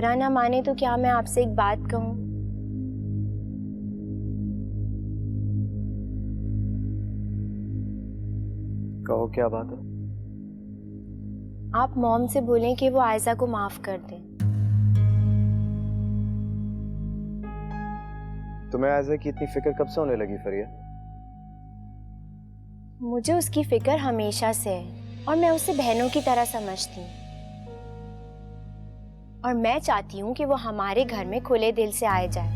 बुरा ना माने तो क्या मैं आपसे एक बात कहूँ? कहो, क्या बात है? आप मॉम से बोलें कि वो आयजा को माफ कर दें। तुम्हें आयजा की इतनी फिक्र कब से होने लगी फरिया? मुझे उसकी फिक्र हमेशा से है और मैं उसे बहनों की तरह समझती हूँ। और मैं चाहती हूँ कि वो हमारे घर में खुले दिल से आए जाए।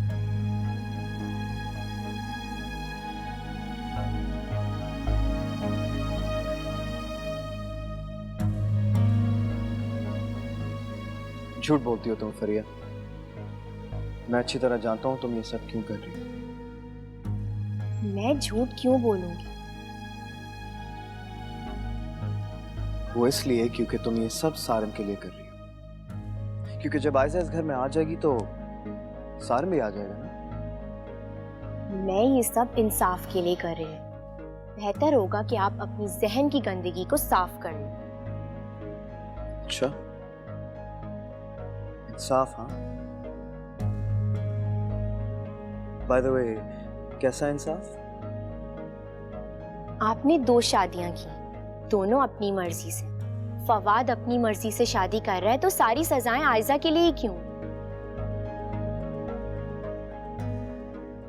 झूठ बोलती हो तुम फरिया। मैं अच्छी तरह जानता हूँ तुम ये सब क्यों कर रही हो। मैं झूठ क्यों बोलूंगी? वो इसलिए क्योंकि तुम ये सब सारन के लिए कर रही हो। क्योंकि जब आयजा इस घर में आ जाएगी तो सारन भी आ जाएगा ना। मैं ये सब इंसाफ के लिए कर रही हूँ। बेहतर होगा कि आप अपनी जहन की गंदगी को साफ कर लें। अच्छा, इंसाफ? हाँ, बाय द वे, कैसा इंसाफ? आपने 2 शादियां की, दोनों अपनी मर्जी से। फवाद अपनी मर्जी से शादी कर रहा है तो सारी सजाएं आयजा के लिए क्यों?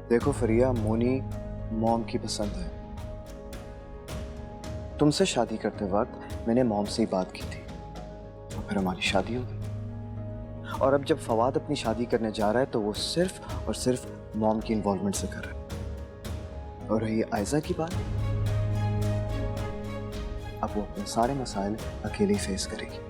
देखो फरिया, मोनी मॉम की पसंद है। तुमसे शादी करते वक्त मैंने मॉम से ही बात की थी और फिर हमारी शादी हो गई। और अब जब फवाद अपनी शादी करने जा रहा है तो वो सिर्फ और सिर्फ मॉम की इन्वॉल्वमेंट से कर रहा है। और रही आयजा की बात, अब वो अपने सारे मसाइल अकेले ही फेस करेगी।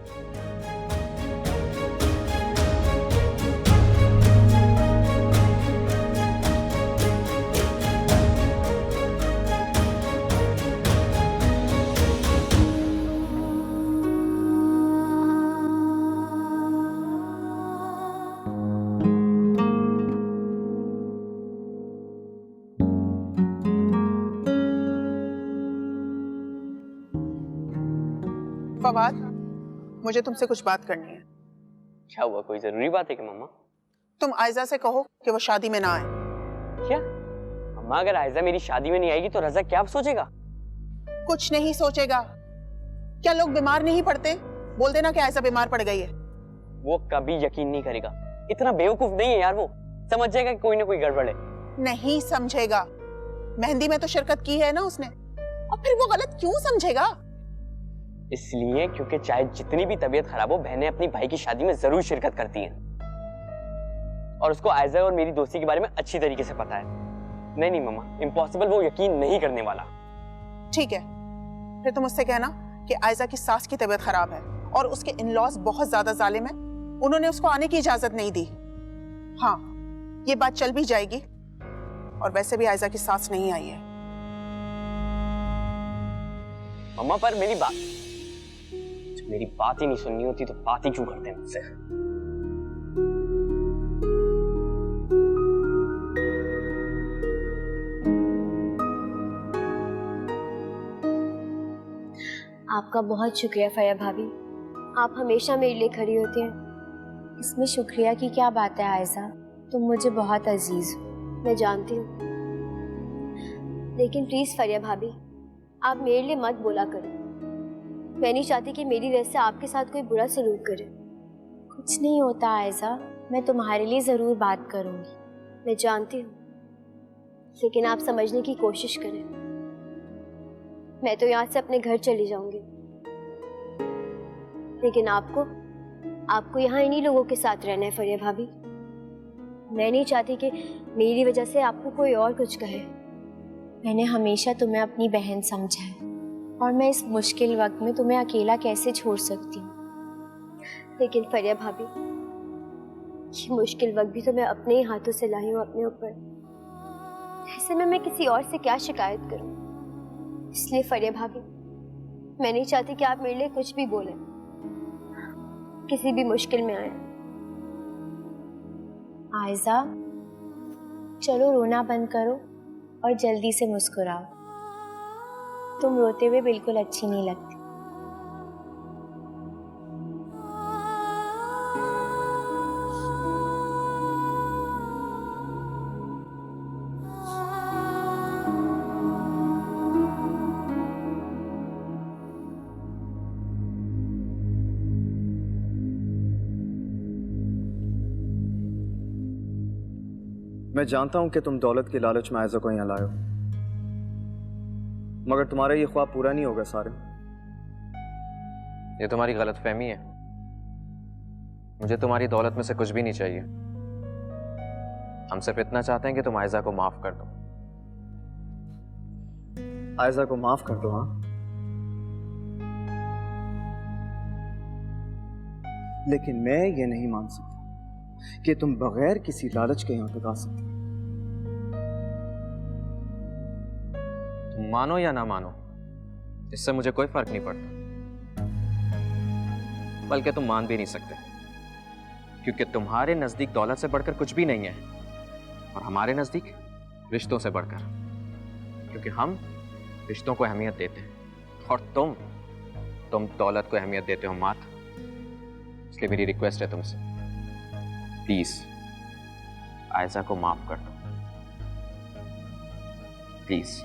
फवाद, मुझे तुमसे कुछ बात करनी है। क्या हुआ? कोई जरूरी बात है क्या मम्मा? तुम आयजा से कहो कि वो शादी में ना आए। क्या मम्मा, अगर आयजा मेरी शादी में नहीं आएगी तो रजा क्या सोचेगा? कुछ नहीं सोचेगा। क्या लोग बीमार नहीं पड़ते? बोल देना कि आयजा बीमार पड़ गई है। वो कभी यकीन नहीं करेगा। इतना बेवकूफ नहीं है यार। वो समझ जाएगा कि कोई ना कोई गड़बड़ है। नहीं समझेगा। मेहंदी में तो शिरकत की है ना उसने, और फिर वो गलत क्यों समझेगा? इसलिए क्योंकि चाहे जितनी भी तबीयत खराब हो, बहनें अपनी भाई की शादी में जरूर शिरकत करती हैं। और उसको आयजा और मेरी दोस्ती के बारे में अच्छी तरीके से पता है। नहीं नहीं मम्मा, इम्पॉसिबल, वो यकीन नहीं करने वाला। ठीक है, फिर तुम उससे कहना कि आयजा की सास की तबीयत खराब है और उसके इन-लॉज बहुत ज्यादा जालिम है। उन्होंने उसको आने की इजाजत नहीं दी। हाँ, ये बात चल भी जाएगी। और वैसे भी आयजा की सास नहीं आई है। मम्मा पर मेरी बात ही नहीं सुननी होती तो बात ही क्यों करते हैं मुझसे? आपका बहुत शुक्रिया फरिया भाभी, आप हमेशा मेरे लिए खड़ी होती हैं। इसमें शुक्रिया की क्या बात है आयजा, तुम मुझे बहुत अजीज हो, मैं जानती हूँ। लेकिन प्लीज फरिया भाभी, आप मेरे लिए मत बोला करो। मैं नहीं चाहती कि मेरी वजह से आपके साथ कोई बुरा सलूक करे। कुछ नहीं होता आयजा, मैं तुम्हारे लिए जरूर बात करूंगी, मैं जानती हूँ। लेकिन आप समझने की कोशिश करें। मैं तो यहाँ से अपने घर चली जाऊंगी, लेकिन आपको यहाँ इन्हीं लोगों के साथ रहना है फरिया भाभी। मैं नहीं चाहती कि मेरी वजह से आपको कोई और कुछ कहे। मैंने हमेशा तुम्हें अपनी बहन समझा है और मैं इस मुश्किल वक्त में तुम्हें अकेला कैसे छोड़ सकती हूँ। लेकिन फरिया भाभी, ये मुश्किल वक्त भी तो मैं अपने ही हाथों से लाई हूँ अपने ऊपर। ऐसे में मैं किसी और से क्या शिकायत करूँ? इसलिए फरिया भाभी, मैं नहीं चाहती कि आप मेरे लिए कुछ भी बोलें, किसी भी मुश्किल में आए। आयजा, चलो रोना बंद करो और जल्दी से मुस्कुराओ। तुम रोते हुए बिल्कुल अच्छी नहीं लगती। मैं जानता हूं कि तुम दौलत के लालच में आयजा को यहाँ लाए हो, मगर तुम्हारा ये ख्वाब पूरा नहीं होगा सारे। ये तुम्हारी गलतफहमी है। मुझे तुम्हारी दौलत में से कुछ भी नहीं चाहिए। हम सिर्फ इतना चाहते हैं कि तुम आयजा को माफ कर दो। आयजा को माफ कर दो? हाँ, लेकिन मैं ये नहीं मान सकता कि तुम बगैर किसी लालच के यहाँ तक आ सकते। तुम मानो या ना मानो, इससे मुझे कोई फर्क नहीं पड़ता। बल्कि तुम मान भी नहीं सकते, क्योंकि तुम्हारे नजदीक दौलत से बढ़कर कुछ भी नहीं है, और हमारे नजदीक रिश्तों से बढ़कर, क्योंकि हम रिश्तों को अहमियत देते हैं और तुम दौलत को अहमियत देते हो मात। इसलिए मेरी रिक्वेस्ट है तुमसे, प्लीज आयजा को माफ कर दो, प्लीज।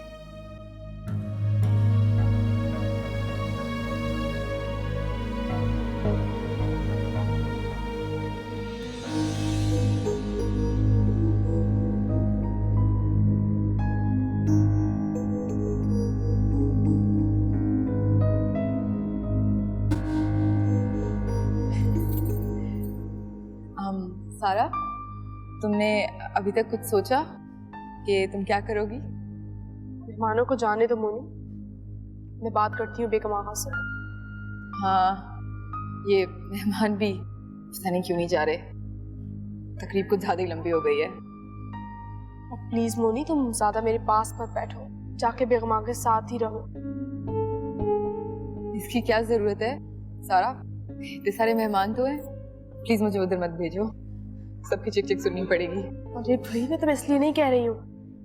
सारा, तुमने अभी तक कुछ सोचा कि तुम क्या करोगी? मेहमानों को जाने दो मोनी, मैं बात करती हूँ बेगम आगा से। हाँ, ये मेहमान भी पता नहीं क्यों नहीं जा रहे। तकरीब कुछ ज्यादा ही लंबी हो गई है। अब प्लीज मोनी, तुम ज्यादा मेरे पास मत बैठो, जाके बेगम आगा के साथ ही रहो। इसकी क्या जरूरत है सारा? इतने सारे मेहमान तो हैं। प्लीज मुझे उधर मत भेजो, सबकी चिक चिक सुननी पड़ेगी। अरे भाई, मैं तुम्हें इसलिए नहीं कह रही हूँ,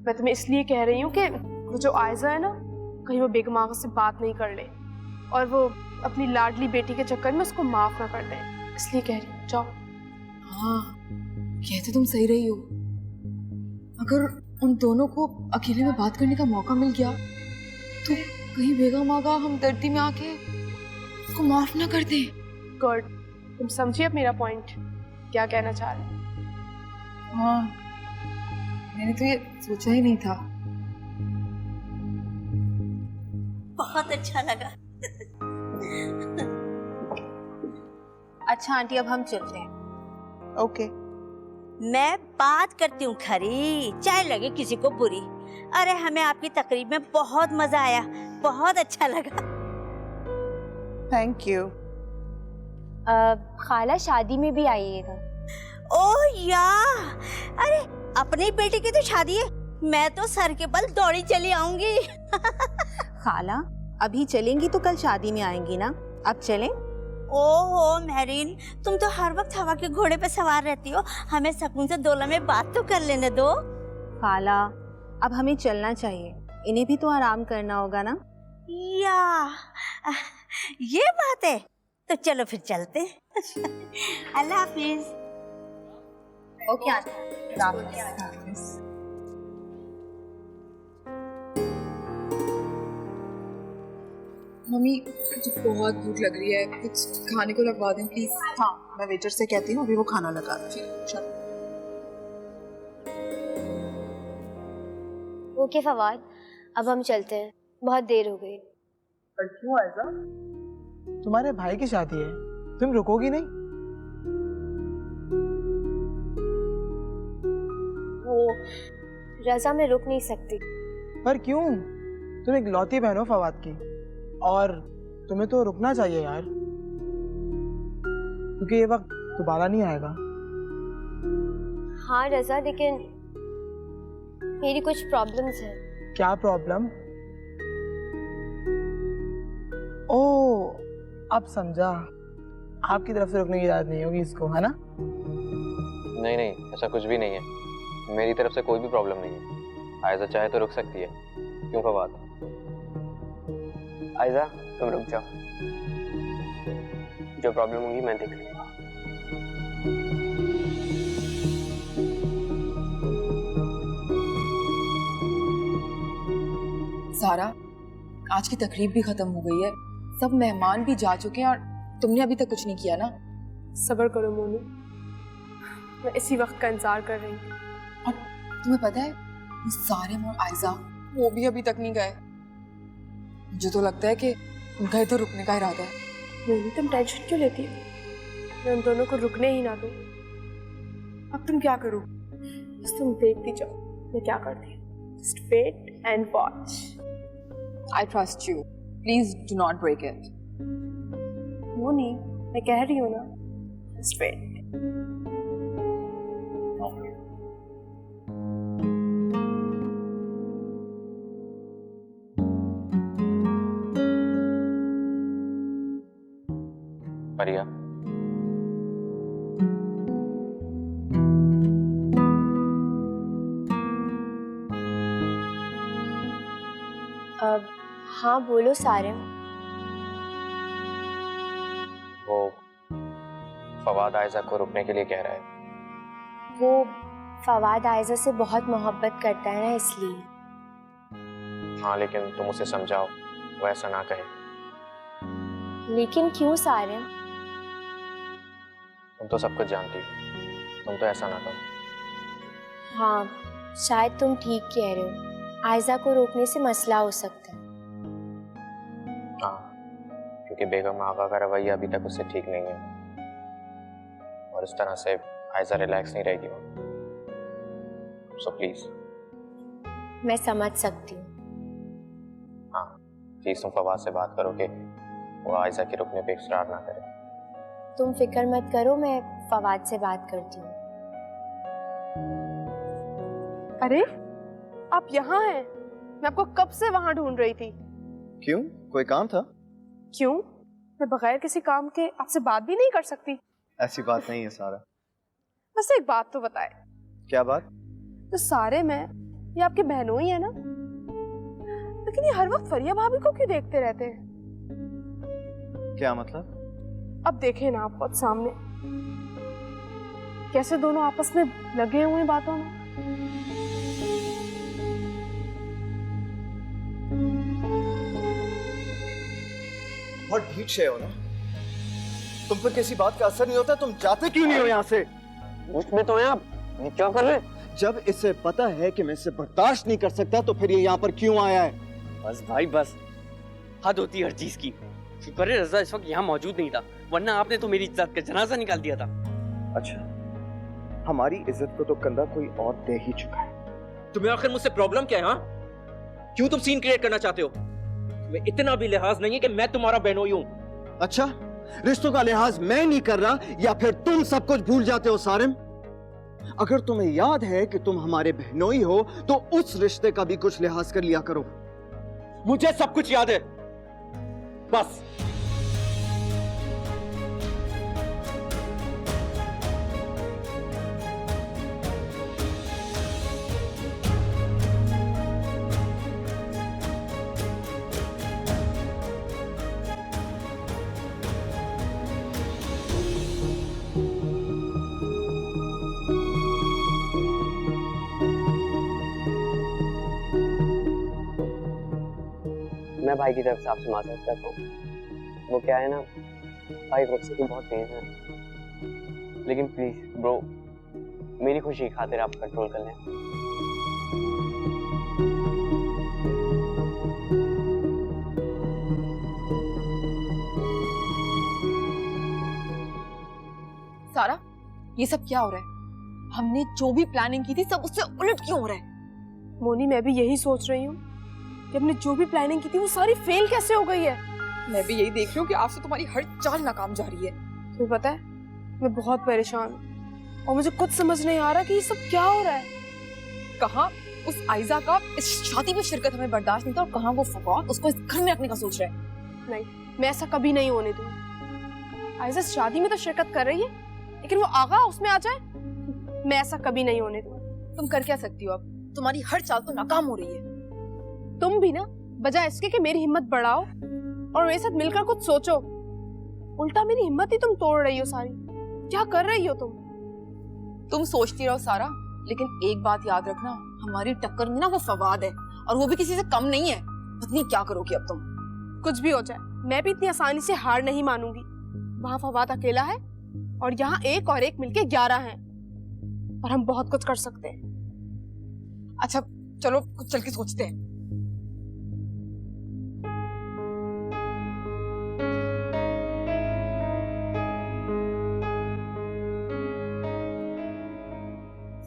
मैं तुम्हें इसलिए कह रही हूँ कि वो जो आयजा है ना, कहीं वो बेगम आगा से बात नहीं कर ले और वो अपनी लाडली बेटी के चक्कर में उसको माफ ना कर दे, इसलिए कह रही हूँ। जाओ। हाँ, कहते तुम सही रही हो। अगर उन दोनों को अकेले में बात करने का मौका मिल गया तो कहीं बेगम आगा हमदर्दी में आके उसको माफ ना कर दे। गुड, तुम समझिए अब मेरा पॉइंट क्या कहना चाह रहे हैं। हाँ, मैंने तो ये सोचा ही नहीं था। बहुत अच्छा लगा। अच्छा आंटी, अब हम चलते हैं। ओके। मैं बात करती हूँ खरी, चाहे लगे किसी को बुरी। अरे हमें आपकी तकरीब में बहुत मजा आया, बहुत अच्छा लगा। Thank you. खाला शादी में भी आइएगा। ओह यार, अरे अपनी बेटी की तो शादी है, मैं तो सर के बल दौड़ी चली आऊंगी। खाला, अभी चलेंगी तो कल शादी में आएंगी ना, अब चलें? ओहो महरीन, तुम तो हर वक्त हवा के घोड़े पे सवार रहती हो, हमें सुकून से दोला में बात तो कर लेने दो। खाला, अब हमें चलना चाहिए, इन्हें भी तो आराम करना होगा ना। या ये बात है, तो चलो फिर चलते। अल्लाह हाफिज। Okay aunty. मम्मी, मुझे बहुत भूख लग रही है, कुछ खाने को लगवा दें प्लीज। हाँ, मैं वेटर से कहती हूँ, अभी वो खाना लगा। चलो। ओके फवाद, अब हम चलते हैं, बहुत देर हो गई। पर क्यों आयजा? तुम्हारे भाई की शादी है, तुम रुकोगी नहीं? वो रजा में रुक नहीं सकती। पर क्यों? तुम एक लौती बहन हो फवाद की, और तुम्हें तो रुकना चाहिए यार, क्योंकि ये वक्त दोबारा नहीं आएगा। हाँ रजा, लेकिन मेरी कुछ प्रॉब्लम्स हैं। क्या प्रॉब्लम? ओह, अब समझा, आपकी तरफ से रुकने की इजाजत नहीं होगी इसको, है ना? नहीं नहीं, ऐसा कुछ भी नहीं है। मेरी तरफ से कोई भी प्रॉब्लम नहीं है। आयजा चाहे तो रुक सकती है। क्यों फवाद? आयजा तुम रुक जाओ, जो प्रॉब्लम होगी मैं देख लूंगा। सारा, आज की तकरीब भी खत्म हो गई है, सब मेहमान भी जा चुके हैं और तुमने अभी तक कुछ नहीं किया ना। सब्र करो मोनू, मैं इसी वक्त का इंतजार कर रही हूँ। और तुम्हें पता है सारिम और आयजा वो भी अभी तक नहीं गए। मुझे तो लगता है कि उनका इधर रुकने का इरादा है। मोनी तुम टेंशन क्यों लेती हो? मैं उन दोनों को रुकने ही ना दूं। अब तुम क्या करो, बस तुम देखती जाओ मैं क्या करती हूँ। Just wait and watch. I trust you. Please do not break it. Moni मैं कह रही हूँ ना, just wait. परिया, हाँ बोलो सारिम। वो फवाद आयजा को रुकने के लिए कह रहा है। वो फवाद आयजा से बहुत मोहब्बत करता है ना, इसलिए। हाँ, लेकिन तुम उसे समझाओ वो ऐसा ना कहे। लेकिन क्यों सारिम? तुम तो सब कुछ जानती हो, तुम तो ऐसा ना करो। हाँ शायद तुम ठीक कह रहे हो, आयजा को रोकने से मसला हो सकता है। हाँ, क्योंकि बेगम आगा का रवैया अभी तक उससे ठीक नहीं है और इस तरह से आयजा रिलैक्स नहीं रहेगी। So please. मैं समझ सकती हूँ। हाँ प्लीज, तुम फवाद से बात करो कि वो आयजा के रुकने पे इकरार ना करे। तुम फिक्र मत करो, मैं फवाद से बात करती हूँ। अरे आप यहाँ हैं? मैं आपको कब से वहां ढूंढ रही थी। क्यों, कोई काम था? क्यों? मैं बगैर किसी काम के आपसे बात भी नहीं कर सकती। ऐसी बात नहीं है सारा। बस एक बात तो बताए। क्या बात? तो सारे में ये आपके बहनों ही है ना, लेकिन ये हर वक्त फरिया भाभी को क्यों देखते रहते हैं? क्या मतलब? अब देखें ना आप खुद सामने, कैसे दोनों आपस में लगे हुए हैं बातों में। बहुत ढीठ से हो ना तुम, पर किसी बात का असर नहीं होता, तुम जाते क्यों नहीं हो यहाँ से? उसमें तो है आप, ये क्या कर रहे हैं? जब इसे पता है कि मैं इसे बर्दाश्त नहीं कर सकता तो फिर ये यहाँ पर क्यों आया है? बस भाई बस, हद होती है हर चीज की। शुक्र है रजा इस वक्त यहाँ मौजूद नहीं था, वरना आपने तो मेरी इज्जत का जनाजा निकाल दिया था। अच्छा, हमारी इज्जत को तो कंधा कोई और दे ही चुका है। तुम्हें आखिर मुझसे प्रॉब्लम क्या है? हाँ, क्यों तुम सीन क्रिएट करना चाहते हो? तुम्हें इतना भी लिहाज नहीं है कि मैं तुम्हारा बहनोई हूँ। अच्छा, रिश्तों का लिहाज मैं नहीं कर रहा या फिर तुम सब कुछ भूल जाते हो सारिम? अगर तुम्हें याद है कि तुम हमारे बहनोई हो तो उस रिश्ते का भी कुछ लिहाज कर लिया करो। मुझे सब कुछ याद है, बस। मैं भाई की तरफ से आपसे माजरत करता हूँ। वो क्या है ना, भाई गुस्से की बहुत तेज है, लेकिन प्लीज ब्रो, मेरी खुशी की खातिर आप कंट्रोल कर लें। सारा, ये सब क्या हो रहा है? हमने जो भी प्लानिंग की थी सब उससे उलट क्यों हो रहा है? मोनी मैं भी यही सोच रही हूँ कि हमने जो भी प्लानिंग की थी वो सारी फेल कैसे हो गई है। मैं भी यही देख रही हूँ कि आपसे तुम्हारी हर चाल नाकाम जा रही है। तुम्हें पता है मैं बहुत परेशान हूँ और मुझे कुछ समझ नहीं आ रहा कि ये सब क्या हो रहा है। कहाँ उस आयजा का इस शादी में शिरकत हमें बर्दाश्त नहीं था और कहाँ वो फवाद उसको इस घर में रखने का सोच रहा है। नहीं, मैं ऐसा कभी नहीं होने दूंगी। आयजा शादी में तो शिरकत कर रही है, लेकिन वो आगा उसमें आ जाए, मैं ऐसा कभी नहीं होने दूंगी। तुम कर क्या सकती हो? अब तुम्हारी हर चाल तो नाकाम हो रही है। तुम भी ना, बजाय इसके कि मेरी हिम्मत बढ़ाओ और मेरे साथ मिलकर कुछ सोचो, उल्टा मेरी हिम्मत ही तुम तोड़ रही हो सारी। क्या कर रही हो तुम सोचती रहो सारा, लेकिन एक बात याद रखना, हमारी टक्कर में ना वो फवाद है और वो भी किसी से कम नहीं है। पता नहीं क्या करोगी अब तुम। कुछ भी हो जाए मैं भी इतनी आसानी से हार नहीं मानूंगी। वहां फवाद अकेला है और यहाँ एक और एक मिलके 11 हैं और हम बहुत कुछ कर सकते हैं। अच्छा चलो कुछ चल के सोचते हैं।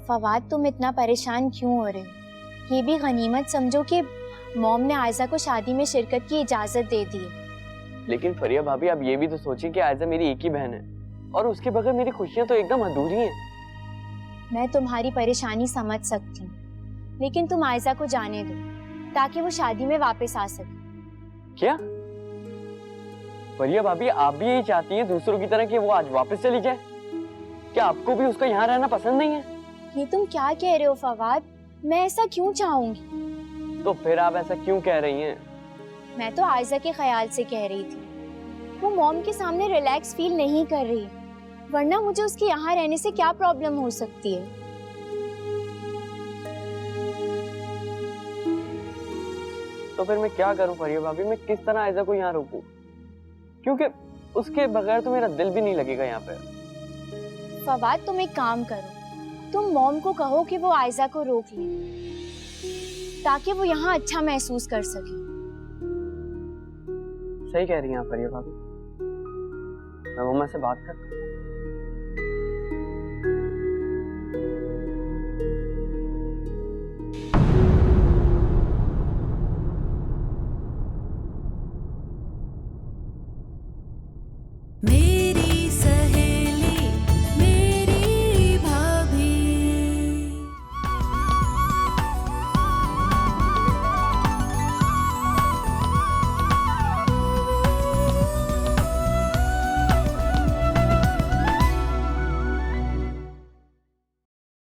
फवाद, तुम इतना परेशान क्यों हो रहे हो? ये भी गनीमत समझो कि मॉम ने आयजा को शादी में शिरकत की इजाजत दे दी है। लेकिन फरिया भाभी, आप ये भी तो सोचिए कि आयजा मेरी एक ही बहन है और उसके बगैर मेरी खुशियां तो एकदम अधूरी हैं। मैं तुम्हारी परेशानी समझ सकती हूँ, लेकिन तुम आयजा को जाने दो ताकि वो शादी में वापस आ सके। क्या फरिया भाभी, आप भी यही चाहती हैं दूसरों की तरह कि वो आज वापस चली जाए? क्या आपको भी उसका यहाँ रहना पसंद नहीं है? ये तुम क्या कह रहे हो फवाद? मैं ऐसा क्यों चाहूंगी? तो फिर आप ऐसा क्यों कह रही हैं? मैं तो आयजा के ख्याल से कह रही थी। वो मॉम के सामने रिलैक्स फील नहीं कर रही है, वरना मुझे उसके यहाँ रहने से क्या प्रॉब्लम हो सकती है? तो फिर मैं क्या करूं फरिया भाभी? मैं किस तरह आयजा को यहाँ रोकूं? क्योंकि उसके बगैर तो मेरा दिल भी नहीं लगेगा यहाँ पे। फवाद, तुम एक काम करो, तुम मॉम को कहो कि वो आयजा को रोक ले ताकि वो यहाँ अच्छा महसूस कर सके। सही कह रही हैं आप फरिया भाभी। मैं मम्मा से बात कर